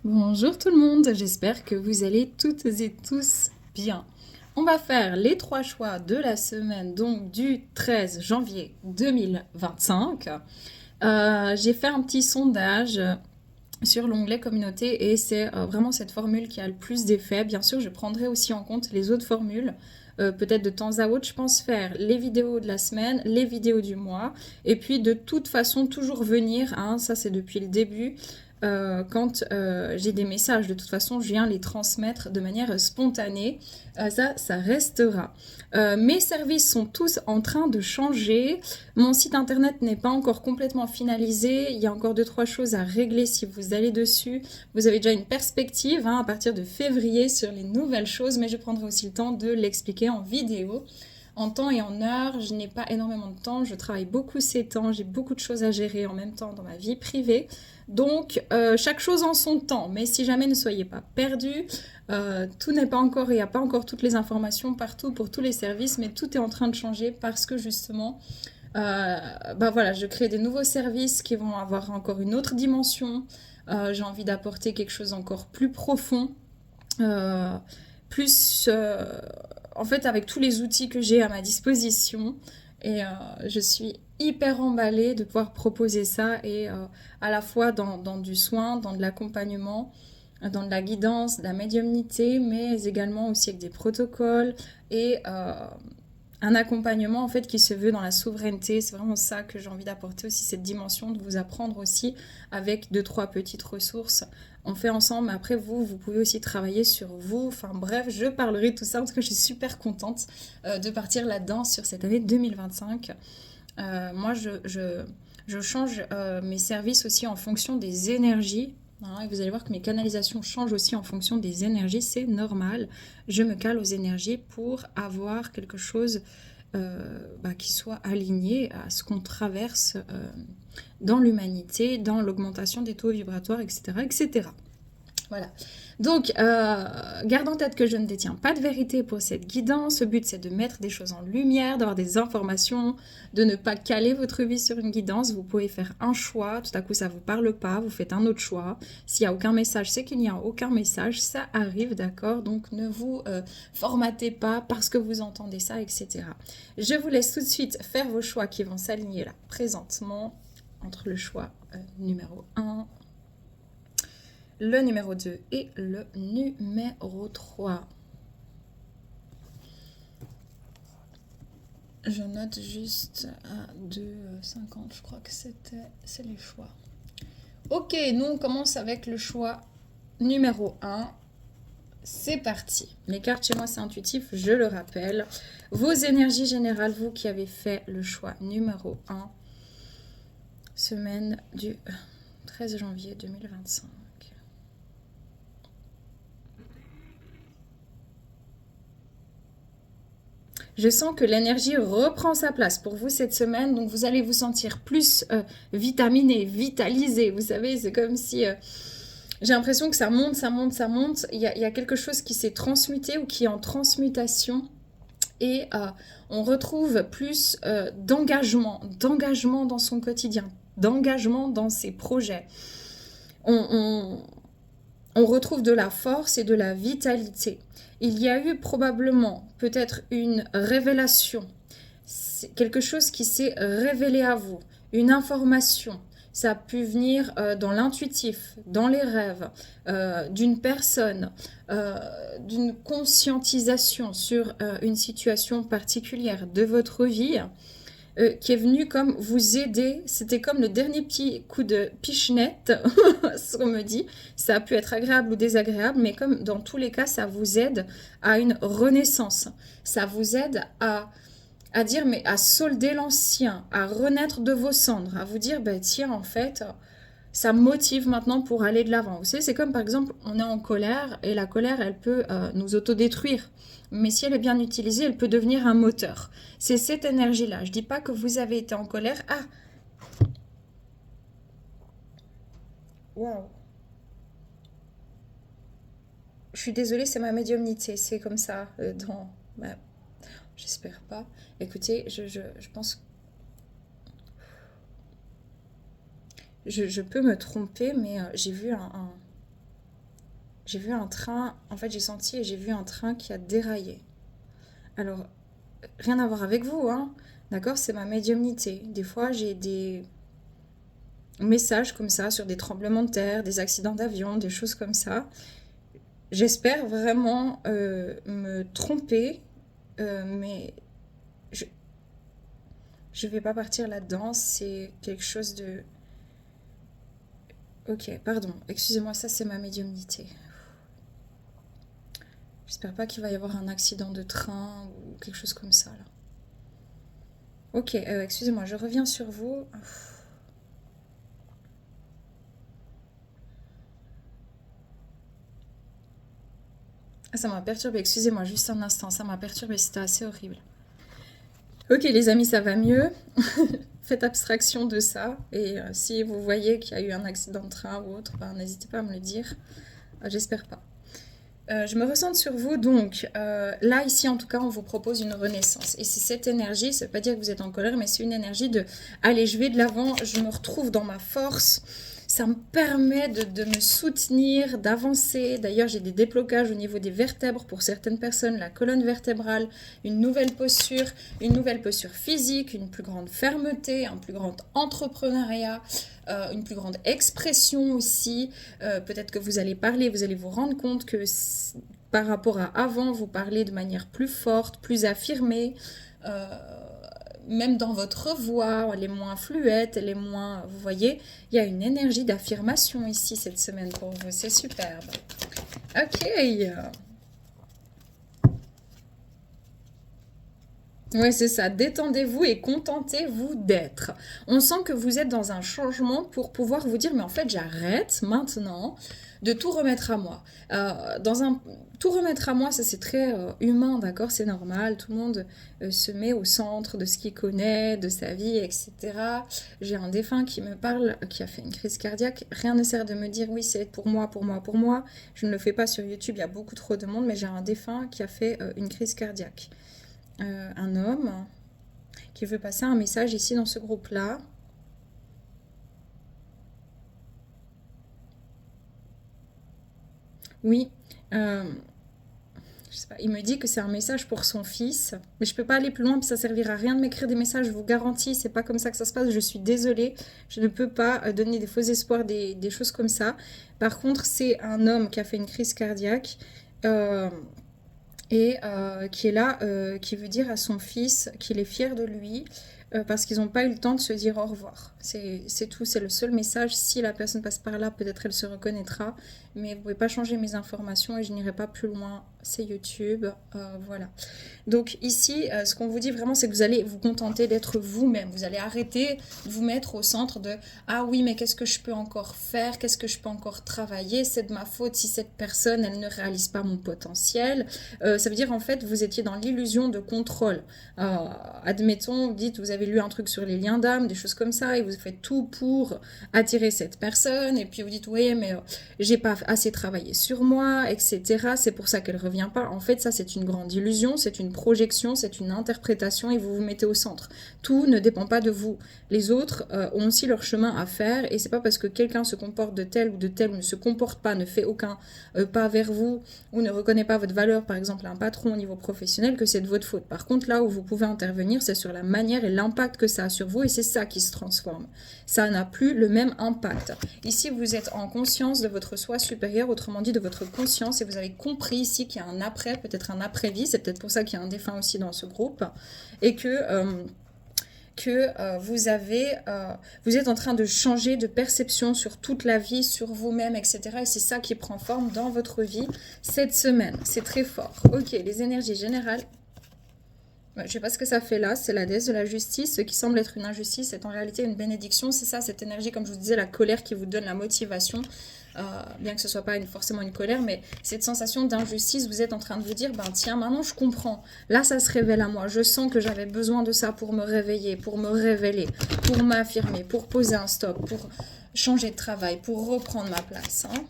Bonjour tout le monde, j'espère que vous allez toutes et tous bien. On va faire les trois choix de la semaine, donc du 13 janvier 2025. J'ai fait un petit sondage sur l'onglet communauté et c'est vraiment cette formule qui a le plus d'effet. Bien sûr, je prendrai aussi en compte les autres formules. Peut-être de temps à autre, je pense faire les vidéos de la semaine, les vidéos du mois, et puis de toute façon toujours venir, hein, ça c'est depuis le début, quand j'ai des messages, de toute façon, je viens les transmettre de manière spontanée. Ça restera. Mes services sont tous en train de changer. Mon site internet n'est pas encore complètement finalisé. Il y a encore deux, trois choses à régler si vous allez dessus. Vous avez déjà une perspective hein, à partir de février sur les nouvelles choses, mais je prendrai aussi le temps de l'expliquer en vidéo. En temps et en heure, je n'ai pas énormément de temps, je travaille beaucoup ces temps, j'ai beaucoup de choses à gérer en même temps dans ma vie privée. Donc, chaque chose en son temps, mais si jamais ne soyez pas perdus, tout n'est pas encore, il n'y a pas encore toutes les informations partout pour tous les services, mais tout est en train de changer parce que justement, bah voilà, je crée des nouveaux services qui vont avoir encore une autre dimension. J'ai envie d'apporter quelque chose encore plus profond, euh, plus en fait avec tous les outils que j'ai à ma disposition. Et je suis hyper emballée de pouvoir proposer ça et à la fois dans du soin, dans de l'accompagnement, dans de la guidance, de la médiumnité, mais également aussi avec des protocoles et un accompagnement en fait qui se veut dans la souveraineté. C'est vraiment ça que j'ai envie d'apporter aussi, cette dimension de vous apprendre aussi avec deux trois petites ressources. On fait ensemble, mais après vous pouvez aussi travailler sur vous. Enfin bref, je parlerai de tout ça parce que je suis super contente de partir là-dedans sur cette année 2025. Moi, je change mes services aussi en fonction des énergies. Hein, et vous allez voir que mes canalisations changent aussi en fonction des énergies, c'est normal. Je me cale aux énergies pour avoir quelque chose qui soit aligné à ce qu'on traverse dans l'humanité, dans l'augmentation des taux vibratoires, etc. etc. Voilà. Donc, garde en tête que je ne détiens pas de vérité pour cette guidance. Le but, c'est de mettre des choses en lumière, d'avoir des informations, de ne pas caler votre vie sur une guidance. Vous pouvez faire un choix, tout à coup, ça ne vous parle pas, vous faites un autre choix. S'il n'y a aucun message, c'est qu'il n'y a aucun message. Ça arrive, d'accord? Donc, ne vous formatez pas parce que vous entendez ça, etc. Je vous laisse tout de suite faire vos choix qui vont s'aligner là, présentement, entre le choix numéro 1, le numéro 2 et le numéro 3. Je note juste à 2,50, je crois que c'est les choix. Ok, nous on commence avec le choix numéro 1. C'est parti. Les cartes chez moi c'est intuitif, je le rappelle. Vos énergies générales, vous qui avez fait le choix numéro 1, semaine du 13 janvier 2025. Je sens que l'énergie reprend sa place pour vous cette semaine, donc vous allez vous sentir plus vitaminé, vitalisé. Vous savez, c'est comme si j'ai l'impression que ça monte, ça monte, ça monte. Il y a quelque chose qui s'est transmuté ou qui est en transmutation. Et on retrouve plus d'engagement dans son quotidien, d'engagement dans ses projets. On, on retrouve de la force et de la vitalité. Il y a eu probablement peut-être une révélation, quelque chose qui s'est révélé à vous, une information. Ça a pu venir dans l'intuitif, dans les rêves, d'une personne, d'une conscientisation sur une situation particulière de votre vie qui est venu comme vous aider. C'était comme le dernier petit coup de pichenette, ce qu'on me dit. Ça a pu être agréable ou désagréable, mais comme dans tous les cas, ça vous aide à une renaissance. Ça vous aide à dire, mais à solder l'ancien, à renaître de vos cendres, à vous dire, bah, tiens, en fait, ça me motive maintenant pour aller de l'avant. Vous savez, c'est comme par exemple, on est en colère et la colère, elle peut nous autodétruire. Mais si elle est bien utilisée, elle peut devenir un moteur. C'est cette énergie-là. Je dis pas que vous avez été en colère. Ah, waouh. Je suis désolée, c'est ma médiumnité. C'est comme ça dans... bah, j'espère pas. Écoutez, je pense... Je peux me tromper, mais j'ai vu un j'ai vu un train, en fait j'ai senti et j'ai vu un train qui a déraillé. Alors, rien à voir avec vous, hein. D'accord, c'est ma médiumnité. Des fois, j'ai des messages comme ça sur des tremblements de terre, des accidents d'avion, des choses comme ça. J'espère vraiment me tromper, mais je je vais pas partir là-dedans. C'est quelque chose de... Ok, pardon, excusez-moi, ça c'est ma médiumnité. J'espère pas qu'il va y avoir un accident de train ou quelque chose comme ça là. Ok, excusez-moi, je reviens sur vous. Ah, ça m'a perturbé, excusez-moi, juste un instant, ça m'a perturbé, c'était assez horrible. Ok les amis, ça va mieux. Faites abstraction de ça. Et si vous voyez qu'il y a eu un accident de train ou autre, ben, n'hésitez pas à me le dire. J'espère pas. Je me ressens sur vous, donc là, ici, en tout cas, on vous propose une renaissance. Et c'est cette énergie, ça ne veut pas dire que vous êtes en colère, mais c'est une énergie de « Allez, je vais de l'avant, je me retrouve dans ma force ». Ça me permet de me soutenir, d'avancer. D'ailleurs, j'ai des déblocages au niveau des vertèbres pour certaines personnes, la colonne vertébrale, une nouvelle posture physique, une plus grande fermeté, un plus grand entrepreneuriat, une plus grande expression aussi. Peut-être que vous allez parler, vous allez vous rendre compte que par rapport à avant, vous parlez de manière plus forte, plus affirmée. Même dans votre voix, elle est moins fluette, elle est moins... Vous voyez, il y a une énergie d'affirmation ici cette semaine pour vous. C'est superbe. Ok. Oui, c'est ça. Détendez-vous et contentez-vous d'être. On sent que vous êtes dans un changement pour pouvoir vous dire, mais en fait, j'arrête maintenant de tout remettre à moi. Tout remettre à moi, ça c'est très humain, d'accord, c'est normal. Tout le monde se met au centre de ce qu'il connaît, de sa vie, etc. J'ai un défunt qui me parle, qui a fait une crise cardiaque. Rien ne sert de me dire, oui, c'est pour moi, pour moi, pour moi. Je ne le fais pas sur YouTube, il y a beaucoup trop de monde, mais j'ai un défunt qui a fait une crise cardiaque. Un homme qui veut passer un message ici dans ce groupe-là. Oui, je sais pas, il me dit que c'est un message pour son fils, mais je peux pas aller plus loin, puis ça servira à rien de m'écrire des messages, je vous garantis, c'est pas comme ça que ça se passe, je suis désolée, je ne peux pas donner des faux espoirs, des choses comme ça. Par contre, c'est un homme qui a fait une crise cardiaque, et qui est là, qui veut dire à son fils qu'il est fier de lui parce qu'ils n'ont pas eu le temps de se dire au revoir. C'est tout, c'est le seul message. Si la personne passe par là, peut-être elle se reconnaîtra, mais vous ne pouvez pas changer mes informations et je n'irai pas plus loin. C'est YouTube, voilà. Donc ici, ce qu'on vous dit vraiment, c'est que vous allez vous contenter d'être vous-même. Vous allez arrêter de vous mettre au centre de « Ah oui, mais qu'est-ce que je peux encore faire? Qu'est-ce que je peux encore travailler? C'est de ma faute si cette personne, elle ne réalise pas mon potentiel. » Ça veut dire, en fait, vous étiez dans l'illusion de contrôle. Admettons, dites, vous avez lu un truc sur les liens d'âme, des choses comme ça, et vous faites tout pour attirer cette personne, et puis vous dites « Oui, mais j'ai pas assez travaillé sur moi, etc. C'est pour ça qu'elle revient pas. » En fait, ça, c'est une grande illusion, c'est une projection, c'est une interprétation et vous vous mettez au centre. Tout ne dépend pas de vous. Les autres ont aussi leur chemin à faire et c'est pas parce que quelqu'un se comporte de tel ou ne se comporte pas, ne fait aucun pas vers vous ou ne reconnaît pas votre valeur, par exemple un patron au niveau professionnel, que c'est de votre faute. Par contre, là où vous pouvez intervenir, c'est sur la manière et l'impact que ça a sur vous et c'est ça qui se transforme. Ça n'a plus le même impact. Ici, vous êtes en conscience de votre soi supérieur, autrement dit de votre conscience et vous avez compris ici qu'il y a un après, peut-être un après-vie, c'est peut-être pour ça qu'il y a un défunt aussi dans ce groupe, et que vous êtes en train de changer de perception sur toute la vie, sur vous-même, etc. Et c'est ça qui prend forme dans votre vie cette semaine. C'est très fort. Ok, les énergies générales. Je ne sais pas ce que ça fait là, c'est la déesse de la justice. Ce qui semble être une injustice est en réalité une bénédiction. C'est ça, cette énergie, comme je vous disais, la colère qui vous donne la motivation. Bien que ce ne soit pas forcément une colère, mais cette sensation d'injustice, vous êtes en train de vous dire, ben tiens, maintenant je comprends. Là, ça se révèle à moi. Je sens que j'avais besoin de ça pour me réveiller, pour me révéler, pour m'affirmer, pour poser un stop, pour changer de travail, pour reprendre ma place, hein,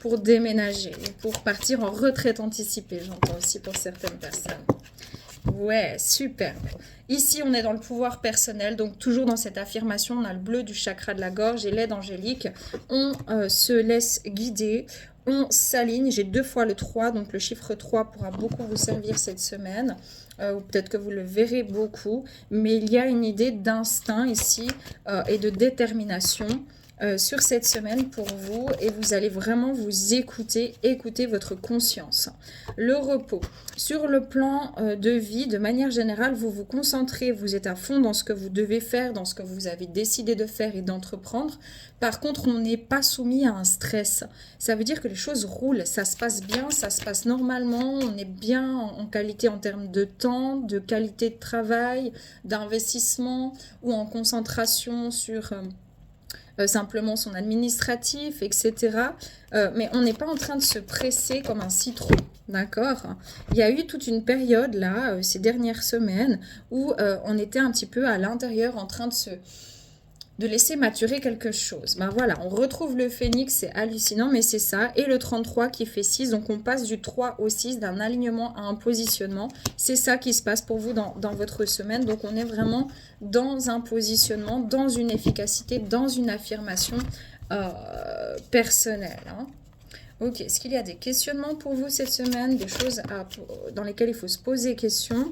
pour déménager, pour partir en retraite anticipée, j'entends aussi pour certaines personnes. Ouais, superbe. Ici, on est dans le pouvoir personnel, donc toujours dans cette affirmation, on a le bleu du chakra de la gorge et l'aide angélique. On se laisse guider, on s'aligne. J'ai 2 fois le 3, donc le chiffre 3 pourra beaucoup vous servir cette semaine. Ou peut-être que vous le verrez beaucoup. Mais il y a une idée d'instinct ici et de détermination sur cette semaine pour vous, et vous allez vraiment vous écouter votre conscience. Le repos. Sur le plan de vie, de manière générale, vous vous concentrez, vous êtes à fond dans ce que vous devez faire, dans ce que vous avez décidé de faire et d'entreprendre. Par contre, on n'est pas soumis à un stress. Ça veut dire que les choses roulent, ça se passe bien, ça se passe normalement, on est bien en qualité en termes de temps, de qualité de travail, d'investissement ou en concentration sur simplement son administratif, etc. Mais on n'est pas en train de se presser comme un citron, d'accord? Il y a eu toute une période là, ces dernières semaines, où on était un petit peu à l'intérieur en train de laisser maturer quelque chose. Ben voilà, on retrouve le phénix, c'est hallucinant, mais c'est ça. Et le 33 qui fait 6, donc on passe du 3 au 6, d'un alignement à un positionnement. C'est ça qui se passe pour vous dans votre semaine. Donc on est vraiment dans un positionnement, dans une efficacité, dans une affirmation personnelle. Hein. Ok, est-ce qu'il y a des questionnements pour vous cette semaine, des choses dans lesquelles il faut se poser question?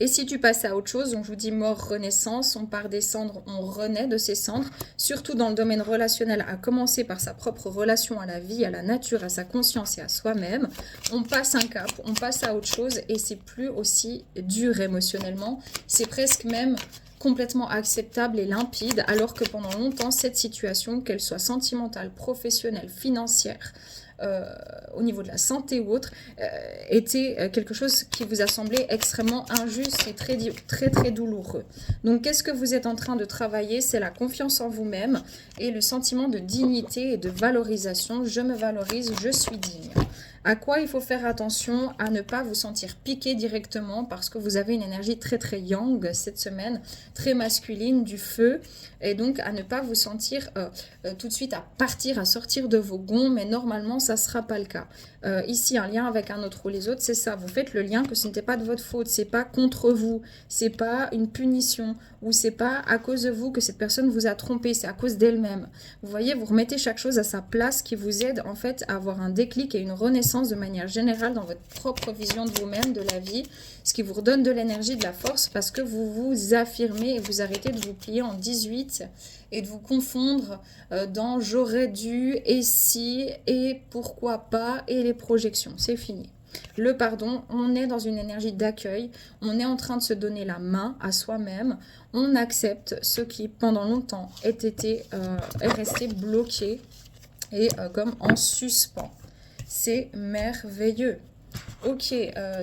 Et si tu passes à autre chose, donc je vous dis mort, renaissance, on part des cendres, on renaît de ces cendres, surtout dans le domaine relationnel, à commencer par sa propre relation à la vie, à la nature, à sa conscience et à soi-même. On passe un cap, on passe à autre chose et c'est plus aussi dur émotionnellement, c'est presque même complètement acceptable et limpide, alors que pendant longtemps, cette situation, qu'elle soit sentimentale, professionnelle, financière, au niveau de la santé ou autre, était quelque chose qui vous a semblé extrêmement injuste et très, très, très douloureux. Donc, qu'est-ce que vous êtes en train de travailler? C'est la confiance en vous-même et le sentiment de dignité et de valorisation. Je me valorise, je suis digne. À quoi il faut faire attention? À ne pas vous sentir piqué directement parce que vous avez une énergie très très yang cette semaine, très masculine, du feu, et donc à ne pas vous sentir tout de suite à partir, à sortir de vos gonds, mais normalement ça ne sera pas le cas. Ici, un lien avec un autre ou les autres, c'est ça, vous faites le lien que ce n'était pas de votre faute, c'est pas contre vous, c'est pas une punition, ou c'est pas à cause de vous que cette personne vous a trompé, c'est à cause d'elle-même. Vous voyez, vous remettez chaque chose à sa place qui vous aide en fait à avoir un déclic et une renaissance de manière générale dans votre propre vision de vous-même, de la vie, ce qui vous redonne de l'énergie, de la force parce que vous vous affirmez et vous arrêtez de vous plier en 18 et de vous confondre dans j'aurais dû et si et pourquoi pas et les projections. C'est fini. Le pardon, on est dans une énergie d'accueil, on est en train de se donner la main à soi-même, on accepte ce qui pendant longtemps est resté bloqué et comme en suspens. C'est merveilleux. Ok,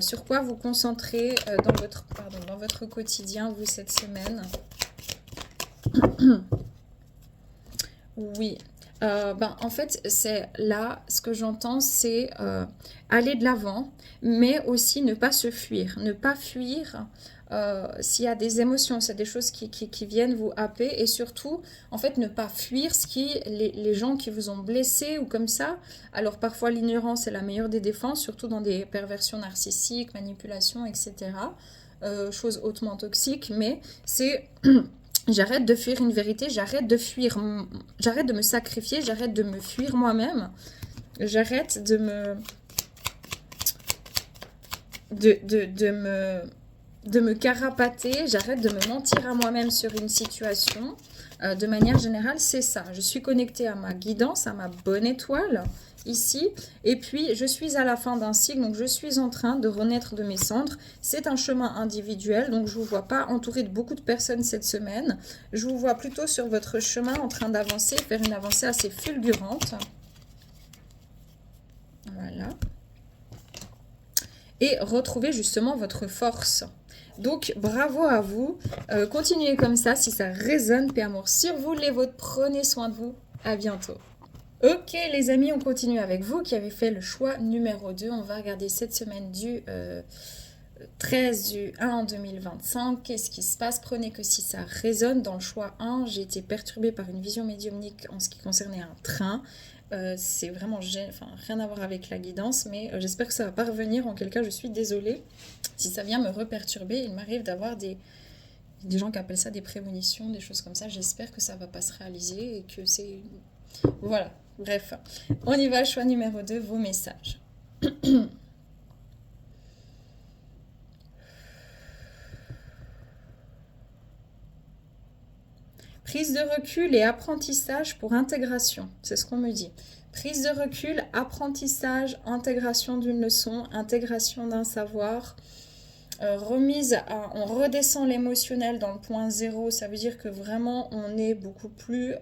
sur quoi vous concentrez dans votre quotidien, vous, cette semaine? Oui. En fait, c'est là, ce que j'entends, c'est aller de l'avant, mais aussi ne pas se fuir. Ne pas fuir s'il y a des émotions, s'il y a des choses qui viennent vous happer, et surtout, en fait, ne pas fuir les gens qui vous ont blessé ou comme ça. Alors, parfois, l'ignorance est la meilleure des défenses, surtout dans des perversions narcissiques, manipulations, etc. Choses hautement toxiques, mais c'est... J'arrête de fuir une vérité, j'arrête de me sacrifier, j'arrête de me fuir moi-même, j'arrête de me carapater, j'arrête de me mentir à moi-même sur une situation. De manière générale, c'est ça. Je suis connectée à ma guidance, à ma bonne étoile, ici. Et puis, je suis à la fin d'un cycle, donc je suis en train de renaître de mes cendres. C'est un chemin individuel, donc je ne vous vois pas entouré de beaucoup de personnes cette semaine. Je vous vois plutôt sur votre chemin en train d'avancer, faire une avancée assez fulgurante. Voilà. Et retrouver justement votre force. Donc, bravo à vous. Continuez comme ça si ça résonne. Paix, amour sur vous, les vôtres. Prenez soin de vous. À bientôt. Ok, les amis, on continue avec vous qui avez fait le choix numéro 2. On va regarder cette semaine du 13 du 1 en 2025. Qu'est-ce qui se passe? Prenez que si ça résonne. Dans le choix 1, j'ai été perturbée par une vision médiumnique en ce qui concernait un train. C'est vraiment rien à voir avec la guidance, mais j'espère que ça va pas revenir. En quel cas, je suis désolée. Si ça vient me reperturber, il m'arrive d'avoir des gens qui appellent ça des prémonitions, des choses comme ça. J'espère que ça va pas se réaliser et que c'est... Voilà. Bref, on y va, choix numéro 2, vos messages. Prise de recul et apprentissage pour intégration, c'est ce qu'on me dit. Prise de recul, apprentissage, intégration d'une leçon, intégration d'un savoir, on redescend l'émotionnel dans le point zéro, ça veut dire que vraiment on est beaucoup plus...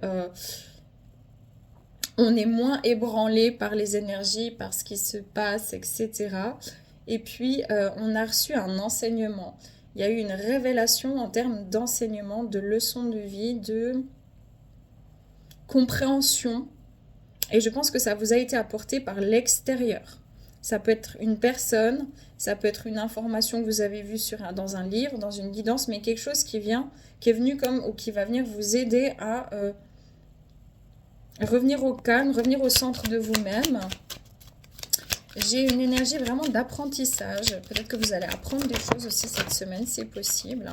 on est moins ébranlé par les énergies, par ce qui se passe, etc. Et puis, on a reçu un enseignement. Il y a eu une révélation en termes d'enseignement, de leçons de vie, de compréhension. Et je pense que ça vous a été apporté par l'extérieur. Ça peut être une personne, ça peut être une information que vous avez vue dans un livre, dans une guidance, mais quelque chose qui est venu ou qui va venir vous aider à revenir au calme, revenir au centre de vous-même. J'ai une énergie vraiment d'apprentissage. Peut-être que vous allez apprendre des choses aussi cette semaine, c'est possible.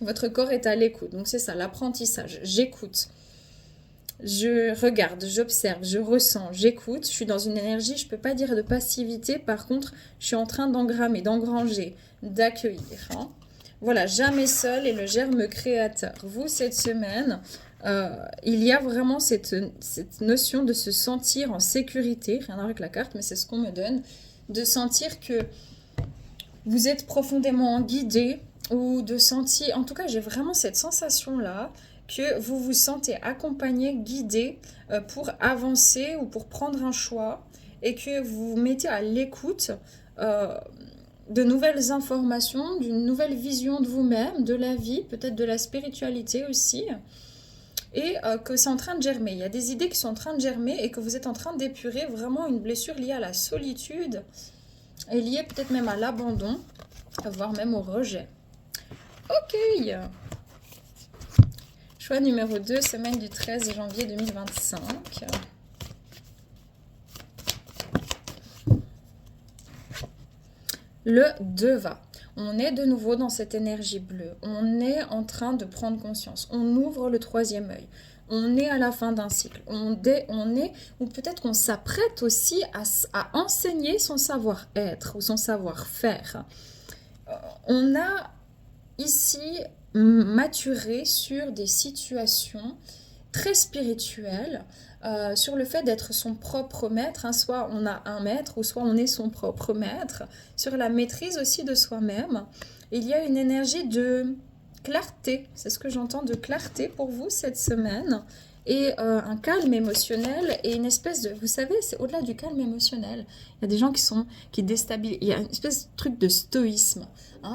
Votre corps est à l'écoute. Donc c'est ça, l'apprentissage. J'écoute. Je regarde, j'observe, je ressens, j'écoute. Je suis dans une énergie, je ne peux pas dire de passivité. Par contre, je suis en train d'engrammer, d'engranger, d'accueillir. Voilà, jamais seul et le germe créateur. Vous, cette semaine... il y a vraiment cette notion de se sentir en sécurité, rien à voir avec la carte, mais c'est ce qu'on me donne, de sentir que vous êtes profondément guidé, ou de sentir, en tout cas j'ai vraiment cette sensation-là, que vous vous sentez accompagné, guidé pour avancer ou pour prendre un choix, et que vous vous mettez à l'écoute de nouvelles informations, d'une nouvelle vision de vous-même, de la vie, peut-être de la spiritualité aussi, et que c'est en train de germer. Il y a des idées qui sont en train de germer et que vous êtes en train d'épurer vraiment une blessure liée à la solitude et liée peut-être même à l'abandon, voire même au rejet. Ok. Choix numéro 2, semaine du 13 janvier 2025. Le Deva. On est de nouveau dans cette énergie bleue. On est en train de prendre conscience. On ouvre le troisième œil. On est à la fin d'un cycle. Ou peut-être qu'on s'apprête aussi à enseigner son savoir-être ou son savoir-faire. On a ici maturé sur des situations très spirituelles, sur le fait d'être son propre maître, soit on a un maître ou soit on est son propre maître, sur la maîtrise aussi de soi-même. Il y a une énergie de clarté, c'est ce que j'entends, de clarté pour vous cette semaine, et un calme émotionnel et une espèce de, vous savez, c'est au-delà du calme émotionnel, il y a des gens qui déstabilisent, il y a une espèce de truc de stoïsme,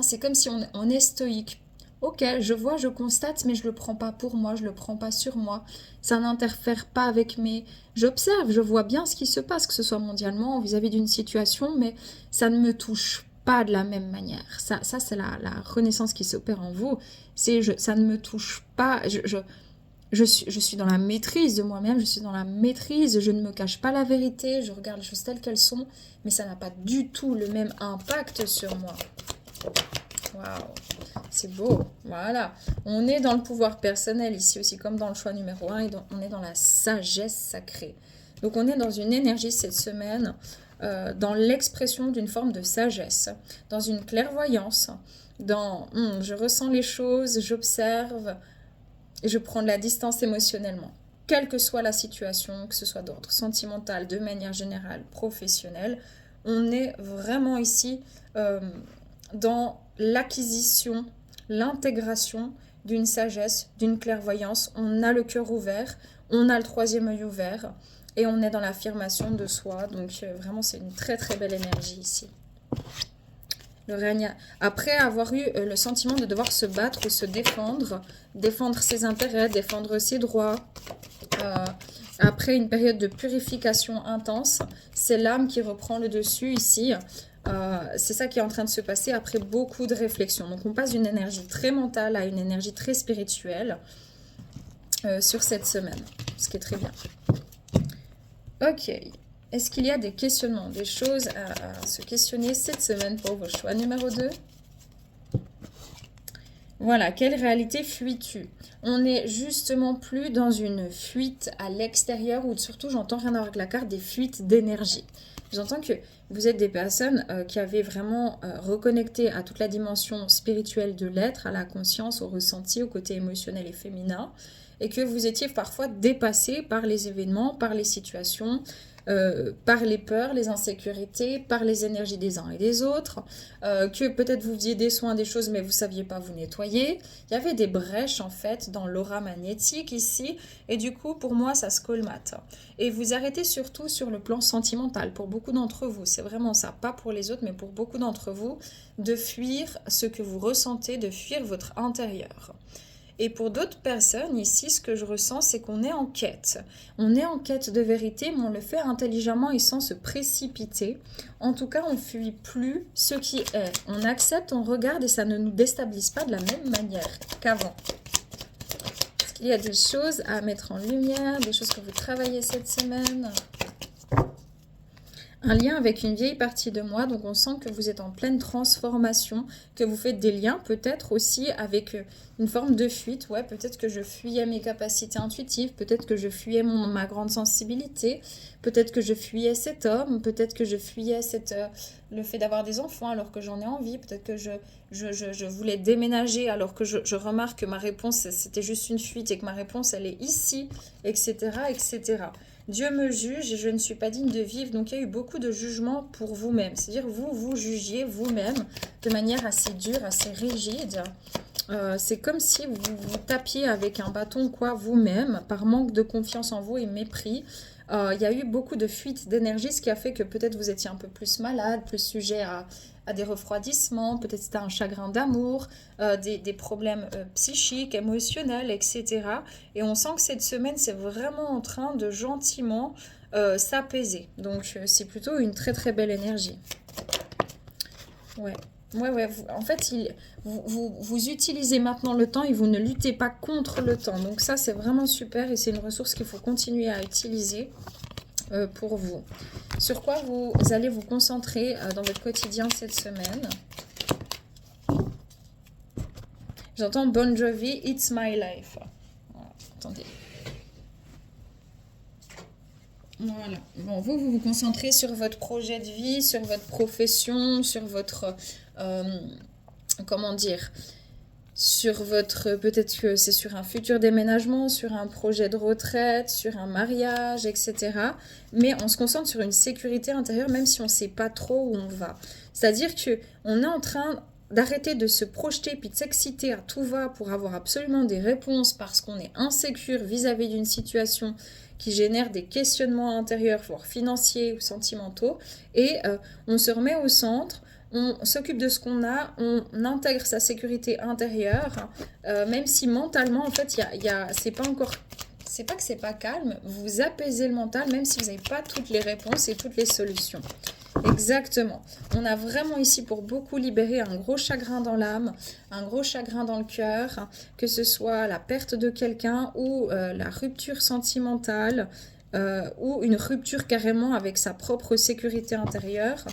c'est comme si on est stoïque. Ok, je vois, je constate, mais je ne le prends pas pour moi, je ne le prends pas sur moi. Ça n'interfère pas avec mes... J'observe, je vois bien ce qui se passe, que ce soit mondialement, vis-à-vis d'une situation, mais ça ne me touche pas de la même manière. Ça c'est la renaissance qui s'opère en vous. Ça ne me touche pas. Je suis dans la maîtrise de moi-même, je suis dans la maîtrise, je ne me cache pas la vérité, je regarde les choses telles qu'elles sont, mais ça n'a pas du tout le même impact sur moi. Waouh, c'est beau, voilà. On est dans le pouvoir personnel ici aussi, comme dans le choix numéro 1, et on est dans la sagesse sacrée. Donc on est dans une énergie cette semaine, dans l'expression d'une forme de sagesse, dans une clairvoyance, dans je ressens les choses, j'observe, et je prends de la distance émotionnellement. Quelle que soit la situation, que ce soit d'ordre sentimental, de manière générale, professionnelle, on est vraiment ici dans l'acquisition, l'intégration d'une sagesse, d'une clairvoyance. On a le cœur ouvert, on a le troisième œil ouvert et on est dans l'affirmation de soi. Donc vraiment, c'est une très très belle énergie ici. Le règne, après avoir eu le sentiment de devoir se battre ou se défendre ses intérêts, défendre ses droits, après une période de purification intense, c'est l'âme qui reprend le dessus ici. C'est ça qui est en train de se passer après beaucoup de réflexion. Donc on passe d'une énergie très mentale à une énergie très spirituelle sur cette semaine, ce qui est très bien. Ok, est-ce qu'il y a des questionnements, des choses à se questionner cette semaine pour vos choix numéro 2? Voilà, quelle réalité fuis-tu? On n'est justement plus dans une fuite à l'extérieur ou surtout, j'entends rien avec la carte, des fuites d'énergie. J'entends que vous êtes des personnes qui avaient vraiment reconnecté à toute la dimension spirituelle de l'être, à la conscience, au ressenti, au côté émotionnel et féminin, et que vous étiez parfois dépassé par les événements, par les situations, par les peurs, les insécurités, par les énergies des uns et des autres, que peut-être vous faisiez des soins, des choses, mais vous ne saviez pas vous nettoyer. Il y avait des brèches en fait dans l'aura magnétique ici, et du coup pour moi ça se colmate. Et vous arrêtez surtout sur le plan sentimental, pour beaucoup d'entre vous, c'est vraiment ça, pas pour les autres, mais pour beaucoup d'entre vous, de fuir ce que vous ressentez, de fuir votre intérieur. Et pour d'autres personnes, ici, ce que je ressens, c'est qu'on est en quête. On est en quête de vérité, mais on le fait intelligemment et sans se précipiter. En tout cas, on ne fuit plus ce qui est. On accepte, on regarde et ça ne nous déstabilise pas de la même manière qu'avant. Est-ce qu'il y a des choses à mettre en lumière, des choses que vous travaillez cette semaine ? Un lien avec une vieille partie de moi, donc on sent que vous êtes en pleine transformation, que vous faites des liens peut-être aussi avec une forme de fuite. Ouais, peut-être que je fuyais mes capacités intuitives, peut-être que je fuyais ma grande sensibilité, peut-être que je fuyais cet homme, peut-être que je fuyais le fait d'avoir des enfants alors que j'en ai envie, peut-être que je voulais déménager alors que je remarque que ma réponse c'était juste une fuite et que ma réponse elle est ici, etc., etc. Dieu me juge et je ne suis pas digne de vivre. Donc il y a eu beaucoup de jugements pour vous-même. C'est-à-dire vous jugiez vous-même de manière assez dure, assez rigide. C'est comme si vous tapiez avec un bâton quoi vous-même par manque de confiance en vous et mépris. Il y a eu beaucoup de fuites d'énergie, ce qui a fait que peut-être vous étiez un peu plus malade, plus sujet à des refroidissements, peut-être c'était un chagrin d'amour, des problèmes psychiques, émotionnels, etc. Et on sent que cette semaine, c'est vraiment en train de gentiment s'apaiser. Donc c'est plutôt une très très belle énergie. Ouais. Ouais. En fait, vous utilisez maintenant le temps et vous ne luttez pas contre le temps. Donc ça, c'est vraiment super et c'est une ressource qu'il faut continuer à utiliser pour vous. Sur quoi vous allez vous concentrer dans votre quotidien cette semaine? J'entends Bon Jovi, It's My Life. Voilà, attendez. Voilà. Bon, vous concentrez sur votre projet de vie, sur votre profession, sur votre... comment dire, sur votre, peut-être que c'est sur un futur déménagement, sur un projet de retraite, sur un mariage, etc. Mais on se concentre sur une sécurité intérieure, même si on ne sait pas trop où on va. C'est-à-dire qu'on est en train d'arrêter de se projeter puis de s'exciter à tout va pour avoir absolument des réponses parce qu'on est insécure vis-à-vis d'une situation qui génère des questionnements intérieurs, voire financiers ou sentimentaux. Et on se remet au centre. On s'occupe de ce qu'on a, on intègre sa sécurité intérieure, même si mentalement, en fait, c'est pas encore, c'est pas que c'est pas calme, vous apaisez le mental, même si vous n'avez pas toutes les réponses et toutes les solutions. Exactement. On a vraiment ici pour beaucoup libéré un gros chagrin dans l'âme, un gros chagrin dans le cœur, que ce soit la perte de quelqu'un ou la rupture sentimentale, ou une rupture carrément avec sa propre sécurité intérieure.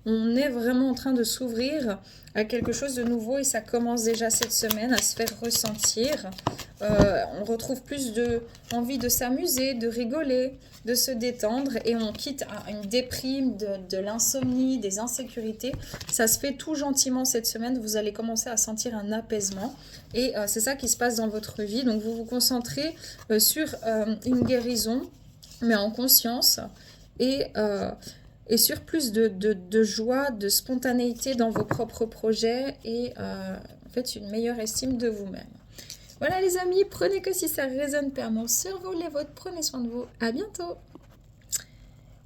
On est vraiment en train de s'ouvrir à quelque chose de nouveau et ça commence déjà cette semaine à se faire ressentir. On retrouve plus envie de s'amuser, de rigoler, de se détendre et on quitte une déprime, de l'insomnie, des insécurités. Ça se fait tout gentiment cette semaine. Vous allez commencer à sentir un apaisement et c'est ça qui se passe dans votre vie. Donc vous vous concentrez sur une guérison, mais en conscience et sur plus de joie, de spontanéité dans vos propres projets et en fait une meilleure estime de vous-même. Voilà les amis, prenez que si ça résonne, paiement survolez votre, prenez soin de vous, à bientôt.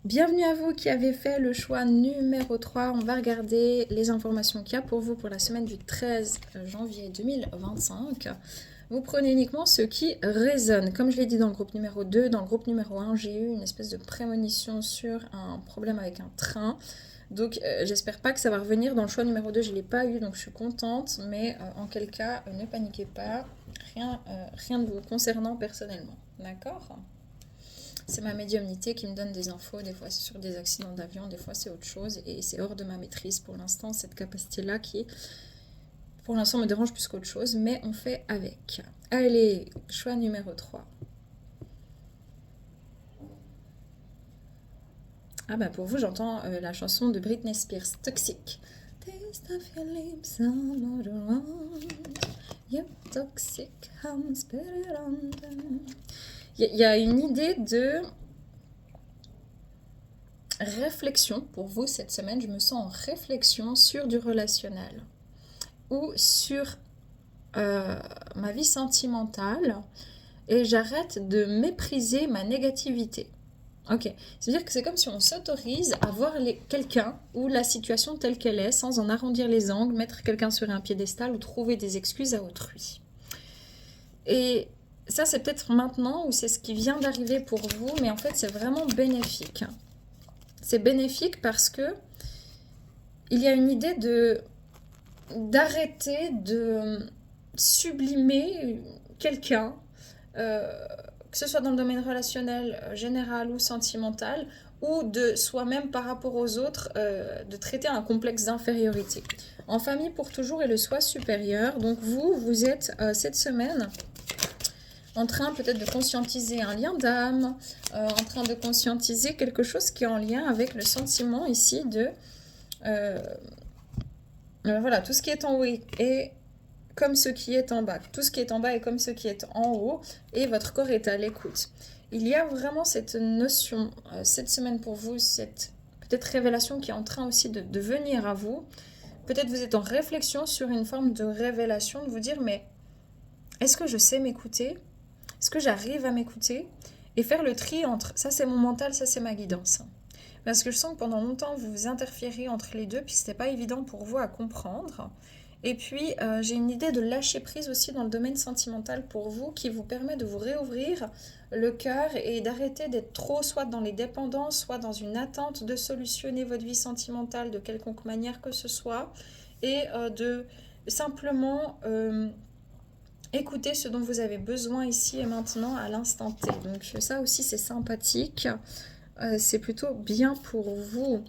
Bienvenue à vous qui avez fait le choix numéro 3, on va regarder les informations qu'il y a pour vous pour la semaine du 13 janvier 2025. Vous prenez uniquement ce qui résonne. Comme je l'ai dit dans le groupe numéro 2, dans le groupe numéro 1, j'ai eu une espèce de prémonition sur un problème avec un train. Donc j'espère pas que ça va revenir. Dans le choix numéro 2, je ne l'ai pas eu, donc je suis contente. Mais en quel cas, ne paniquez pas. Rien de vous concernant personnellement. D'accord ? C'est ma médiumnité qui me donne des infos. Des fois, c'est sur des accidents d'avion. Des fois, c'est autre chose. Et c'est hors de ma maîtrise pour l'instant, cette capacité-là qui est... pour l'instant me dérange plus qu'autre chose, mais on fait avec. Allez, choix numéro 3. Ah bah pour vous, j'entends la chanson de Britney Spears, Toxic. Taste of your lips, I'm all around. You're toxic, I'm spit it on them. Il y a une idée de réflexion pour vous cette semaine. Je me sens en réflexion sur du relationnel ou sur ma vie sentimentale et j'arrête de mépriser ma négativité. Ok, c'est-à-dire que c'est comme si on s'autorise à voir quelqu'un ou la situation telle qu'elle est sans en arrondir les angles, mettre quelqu'un sur un piédestal ou trouver des excuses à autrui. Et ça, c'est peut-être maintenant ou c'est ce qui vient d'arriver pour vous, mais en fait, c'est vraiment bénéfique. C'est bénéfique parce que il y a une idée d'arrêter de sublimer quelqu'un, que ce soit dans le domaine relationnel, général ou sentimental, ou de soi-même par rapport aux autres, de traiter un complexe d'infériorité. En famille pour toujours et le soi supérieur, donc vous êtes cette semaine en train peut-être de conscientiser un lien d'âme, en train de conscientiser quelque chose qui est en lien avec le sentiment ici de... voilà, tout ce qui est en haut est comme ce qui est en bas. Tout ce qui est en bas est comme ce qui est en haut et votre corps est à l'écoute. Il y a vraiment cette notion, cette semaine pour vous, cette peut-être révélation qui est en train aussi de venir à vous. Peut-être vous êtes en réflexion sur une forme de révélation, de vous dire mais est-ce que je sais m'écouter ? Est-ce que j'arrive à m'écouter ? Et faire le tri entre ça c'est mon mental, ça c'est ma guidance. Parce que je sens que pendant longtemps vous vous interférez entre les deux puis c'était pas évident pour vous à comprendre. Et puis, j'ai une idée de lâcher prise aussi dans le domaine sentimental pour vous qui vous permet de vous réouvrir le cœur et d'arrêter d'être trop soit dans les dépendances, soit dans une attente de solutionner votre vie sentimentale de quelconque manière que ce soit et de simplement écouter ce dont vous avez besoin ici et maintenant à l'instant T. Donc ça aussi, c'est sympathique. C'est plutôt bien pour vous.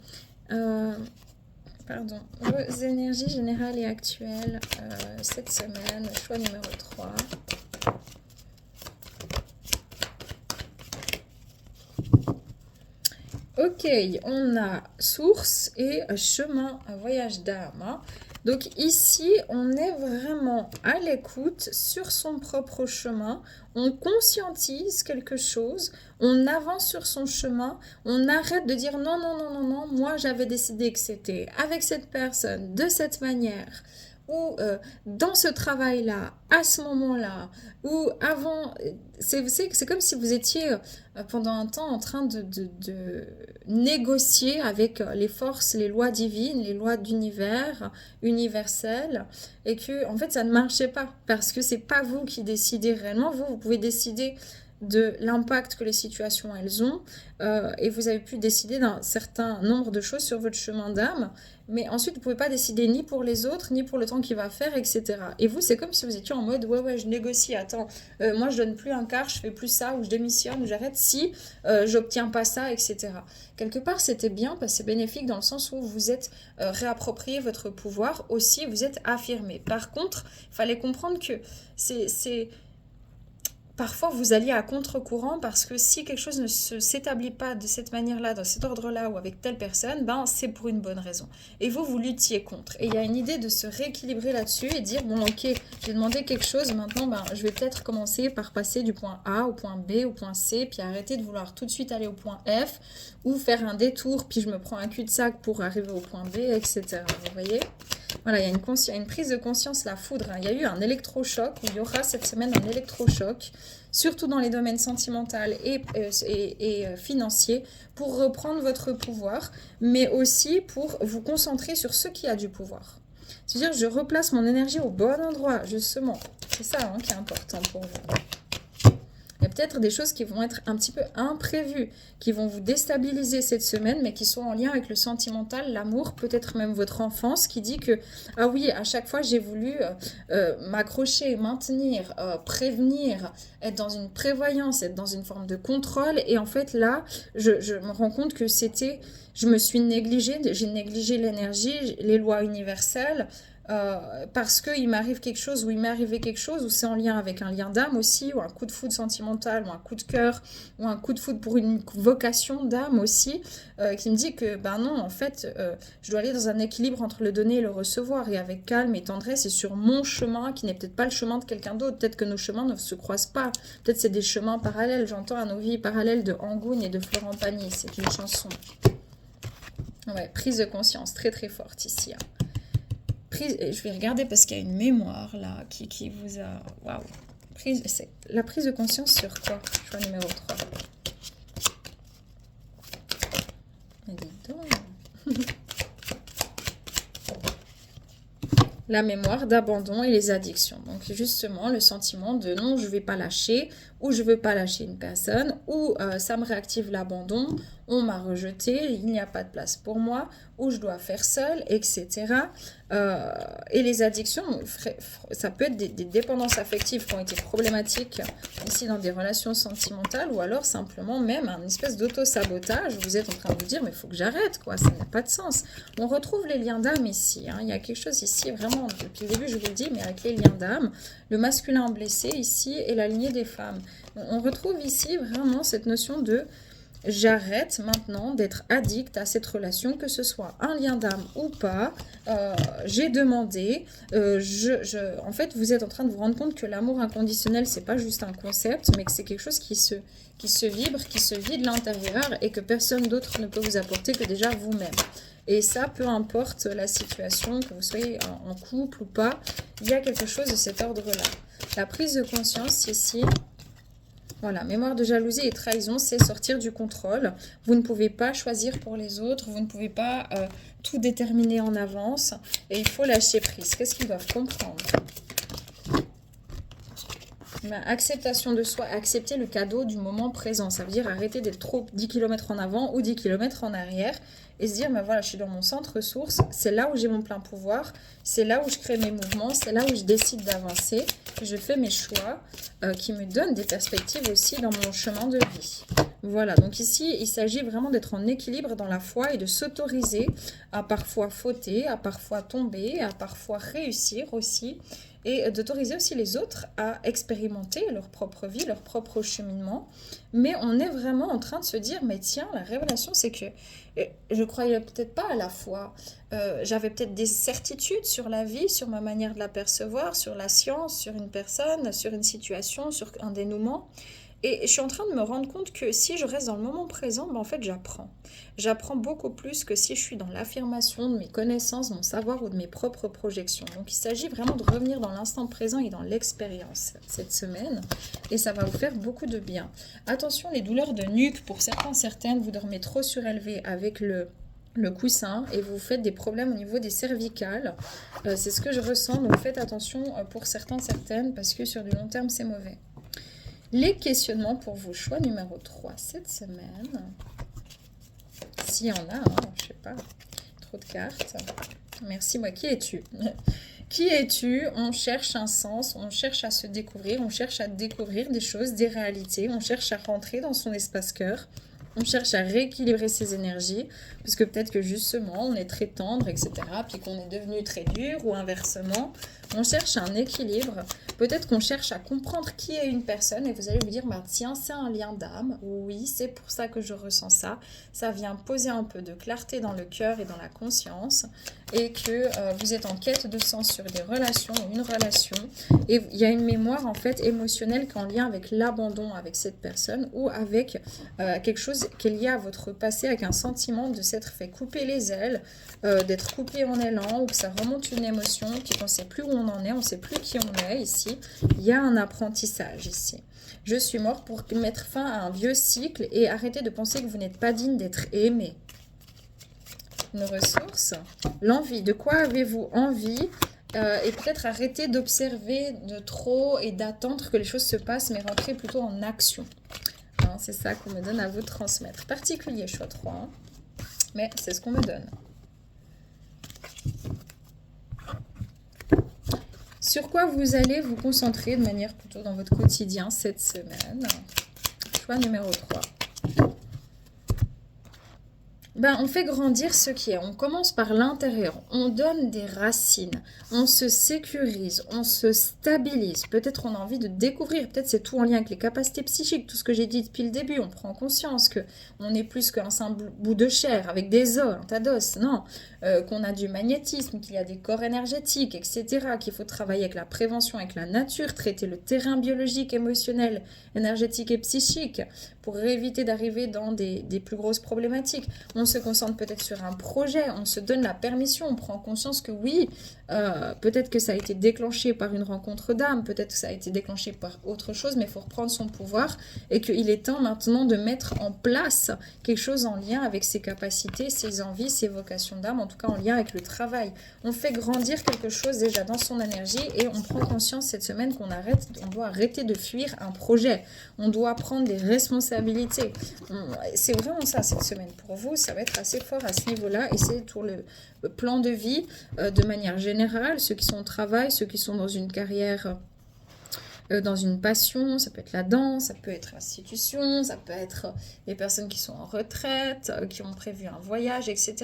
Pardon, vos énergies générales et actuelles cette semaine, choix numéro 3. Ok, on a source et chemin, un voyage d'âme. Donc ici, on est vraiment à l'écoute sur son propre chemin. On conscientise quelque chose, on avance sur son chemin, on arrête de dire non, non, non, non, non, moi j'avais décidé que c'était avec cette personne, de cette manière, ou dans ce travail-là, à ce moment-là, ou avant, c'est comme si vous étiez pendant un temps en train de négocier avec les forces, les lois divines, les lois d'univers, universelles, et que en fait ça ne marchait pas, parce que c'est pas vous qui décidez réellement, vous pouvez décider de l'impact que les situations elles ont et vous avez pu décider d'un certain nombre de choses sur votre chemin d'âme, mais ensuite vous ne pouvez pas décider ni pour les autres ni pour le temps qu'il va faire, etc. Et vous c'est comme si vous étiez en mode ouais je négocie, attends moi je donne plus un quart, je fais plus ça, ou je démissionne, ou j'arrête si j'obtiens pas ça, etc. Quelque part c'était bien parce que c'est bénéfique dans le sens où vous êtes réapproprié votre pouvoir, aussi vous êtes affirmé. Par contre il fallait comprendre que c'est parfois vous alliez à contre-courant parce que si quelque chose ne s'établit pas de cette manière-là, dans cet ordre-là ou avec telle personne, ben c'est pour une bonne raison. Et vous luttiez contre. Et il y a une idée de se rééquilibrer là-dessus et dire, bon ok, j'ai demandé quelque chose, maintenant ben, je vais peut-être commencer par passer du point A au point B, au point C, puis arrêter de vouloir tout de suite aller au point F, ou faire un détour, puis je me prends un cul-de-sac pour arriver au point B, etc. Vous voyez ? Voilà, il y a une prise de conscience, la foudre. Il y a eu un électrochoc, ou il y aura cette semaine un électrochoc, surtout dans les domaines sentimentaux et financiers, pour reprendre votre pouvoir, mais aussi pour vous concentrer sur ce qui a du pouvoir. C'est-à-dire, je replace mon énergie au bon endroit, justement. C'est ça qui est important pour vous. Il y a peut-être des choses qui vont être un petit peu imprévues, qui vont vous déstabiliser cette semaine, mais qui sont en lien avec le sentimental, l'amour, peut-être même votre enfance, qui dit que, ah oui, à chaque fois j'ai voulu m'accrocher, maintenir, prévenir, être dans une prévoyance, être dans une forme de contrôle, et en fait là, je me rends compte que je me suis négligée, j'ai négligé l'énergie, les lois universelles, parce qu'il m'arrive quelque chose ou il m'est arrivé quelque chose, ou c'est en lien avec un lien d'âme aussi, ou un coup de foudre sentimental, ou un coup de cœur, ou un coup de foudre pour une vocation d'âme aussi, qui me dit que ben non, en fait, je dois aller dans un équilibre entre le donner et le recevoir, et avec calme et tendresse, et sur mon chemin, qui n'est peut-être pas le chemin de quelqu'un d'autre, peut-être que nos chemins ne se croisent pas, peut-être c'est des chemins parallèles, j'entends à nos vies parallèles de Angoune et de Florent Pagny, c'est une chanson. Ouais, prise de conscience, très très forte ici, hein. Je vais regarder parce qu'il y a une mémoire là qui vous a... Waouh. La prise de conscience sur quoi? Choix numéro 3. Mais dis donc. La mémoire d'abandon et les addictions. Donc justement, le sentiment de non, je ne vais pas lâcher, ou je ne veux pas lâcher une personne, ou ça me réactive l'abandon, on m'a rejeté, il n'y a pas de place pour moi, ou je dois faire seul, etc. Et les addictions, ça peut être des dépendances affectives qui ont été problématiques ici dans des relations sentimentales, ou alors simplement même un espèce d'auto-sabotage. Vous êtes en train de vous dire, mais il faut que j'arrête, quoi, ça n'a pas de sens. On retrouve les liens d'âme ici, hein. Il y a quelque chose ici, vraiment, depuis le début je vous le dis, mais avec les liens d'âme, le masculin blessé ici et la lignée des femmes. On retrouve ici vraiment cette notion de j'arrête maintenant d'être addict à cette relation, que ce soit un lien d'âme ou pas. J'ai demandé. En fait, vous êtes en train de vous rendre compte que l'amour inconditionnel, c'est pas juste un concept, mais que c'est quelque chose qui se vibre, qui se vit de l'intérieur et que personne d'autre ne peut vous apporter que déjà vous-même. Et ça, peu importe la situation, que vous soyez en couple ou pas, il y a quelque chose de cet ordre-là. La prise de conscience ici... Voilà, mémoire de jalousie et trahison, c'est sortir du contrôle. Vous ne pouvez pas choisir pour les autres, vous ne pouvez pas tout déterminer en avance. Et il faut lâcher prise. Qu'est-ce qu'ils doivent comprendre? Acceptation de soi, accepter le cadeau du moment présent. Ça veut dire arrêter d'être trop 10 km en avant ou 10 km en arrière et se dire, mais voilà, je suis dans mon centre ressource, c'est là où j'ai mon plein pouvoir, c'est là où je crée mes mouvements, c'est là où je décide d'avancer, je fais mes choix qui me donnent des perspectives aussi dans mon chemin de vie. Voilà, donc ici, il s'agit vraiment d'être en équilibre dans la foi et de s'autoriser à parfois fauter, à parfois tomber, à parfois réussir aussi, et d'autoriser aussi les autres à expérimenter leur propre vie, leur propre cheminement. Mais on est vraiment en train de se dire, mais tiens, la révélation, c'est que je croyais peut-être pas à la foi. J'avais peut-être des certitudes sur la vie, sur ma manière de la percevoir, sur la science, sur une personne, sur une situation, sur un dénouement. Et je suis en train de me rendre compte que si je reste dans le moment présent, ben en fait, j'apprends. J'apprends beaucoup plus que si je suis dans l'affirmation de mes connaissances, de mon savoir ou de mes propres projections. Donc, il s'agit vraiment de revenir dans l'instant présent et dans l'expérience cette semaine. Et ça va vous faire beaucoup de bien. Attention, les douleurs de nuque, pour certains, certaines, vous dormez trop surélevé avec le coussin et vous faites des problèmes au niveau des cervicales. C'est ce que je ressens. Donc, faites attention pour certains, certaines, parce que sur du long terme, c'est mauvais. Les questionnements pour vos choix numéro 3 cette semaine. S'il y en a, hein, je sais pas, trop de cartes. Merci, moi, qui es-tu? Qui es-tu? On cherche un sens, on cherche à se découvrir, on cherche à découvrir des choses, des réalités, on cherche à rentrer dans son espace cœur. On cherche à rééquilibrer ses énergies, parce que peut-être que justement, on est très tendre, etc., puis qu'on est devenu très dur, ou inversement. On cherche un équilibre. Peut-être qu'on cherche à comprendre qui est une personne, et vous allez vous dire, bah, tiens, c'est un lien d'âme. Oui, c'est pour ça que je ressens ça. Ça vient poser un peu de clarté dans le cœur et dans la conscience, et que vous êtes en quête de sens sur des relations, ou une relation. Et il y a une mémoire, en fait, émotionnelle qui est en lien avec l'abandon avec cette personne, ou avec quelque chose qui est lié à votre passé, avec un sentiment de s'être fait couper les ailes, d'être coupé en élan, ou que ça remonte une émotion, puis qu'on ne sait plus où on en est, on ne sait plus qui on est ici. Il y a un apprentissage ici. Je suis mort pour mettre fin à un vieux cycle et arrêter de penser que vous n'êtes pas digne d'être aimé. Une ressource. L'envie. De quoi avez-vous envie? Et peut-être arrêter d'observer de trop et d'attendre que les choses se passent, mais rentrer plutôt en action. C'est ça qu'on me donne à vous transmettre. Particulier, choix 3. Hein. Mais c'est ce qu'on me donne. Sur quoi vous allez vous concentrer de manière plutôt dans votre quotidien cette semaine? Choix numéro 3. Ben, on fait grandir ce qui est. On commence par l'intérieur. On donne des racines. On se sécurise. On se stabilise. Peut-être on a envie de découvrir. Peut-être c'est tout en lien avec les capacités psychiques. Tout ce que j'ai dit depuis le début. On prend conscience que on est plus qu'un simple bout de chair avec des os, un tas d'os. Non. Qu'on a du magnétisme, qu'il y a des corps énergétiques, etc. Qu'il faut travailler avec la prévention, avec la nature, traiter le terrain biologique, émotionnel, énergétique et psychique pour éviter d'arriver dans des plus grosses problématiques. On se concentre peut-être sur un projet, on se donne la permission, on prend conscience que oui, peut-être que ça a été déclenché par une rencontre d'âme, peut-être que ça a été déclenché par autre chose, mais il faut reprendre son pouvoir et qu'il est temps maintenant de mettre en place quelque chose en lien avec ses capacités, ses envies, ses vocations d'âme, en tout cas en lien avec le travail. On fait grandir quelque chose déjà dans son énergie et on prend conscience cette semaine on doit arrêter de fuir un projet, on doit prendre des responsabilités. C'est vraiment ça cette semaine pour vous, ça va être assez fort à ce niveau-là et c'est pour le plan de vie de manière générale, ceux qui sont au travail, ceux qui sont dans une carrière, dans une passion, ça peut être la danse, ça peut être l'institution, ça peut être les personnes qui sont en retraite, qui ont prévu un voyage, etc.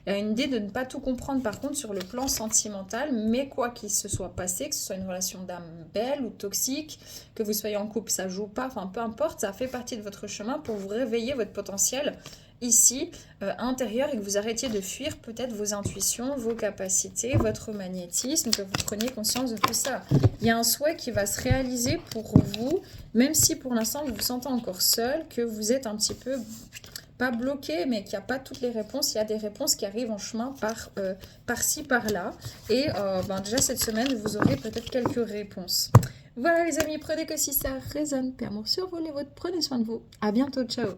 Il y a une idée de ne pas tout comprendre par contre sur le plan sentimental, mais quoi qu'il se soit passé, que ce soit une relation d'âme belle ou toxique, que vous soyez en couple, ça joue pas, enfin peu importe, ça fait partie de votre chemin pour vous réveiller votre potentiel ici, intérieur, et que vous arrêtiez de fuir peut-être vos intuitions, vos capacités, votre magnétisme, que vous preniez conscience de tout ça. Il y a un souhait qui va se réaliser pour vous, même si pour l'instant vous vous sentez encore seul, que vous êtes un petit peu, pas bloqué, mais qu'il n'y a pas toutes les réponses. Il y a des réponses qui arrivent en chemin par-ci, par-là. Et déjà cette semaine, vous aurez peut-être quelques réponses. Voilà les amis, prenez que si ça résonne. Paix, amour sur vous, les vôtres. Prenez soin de vous. À bientôt, ciao.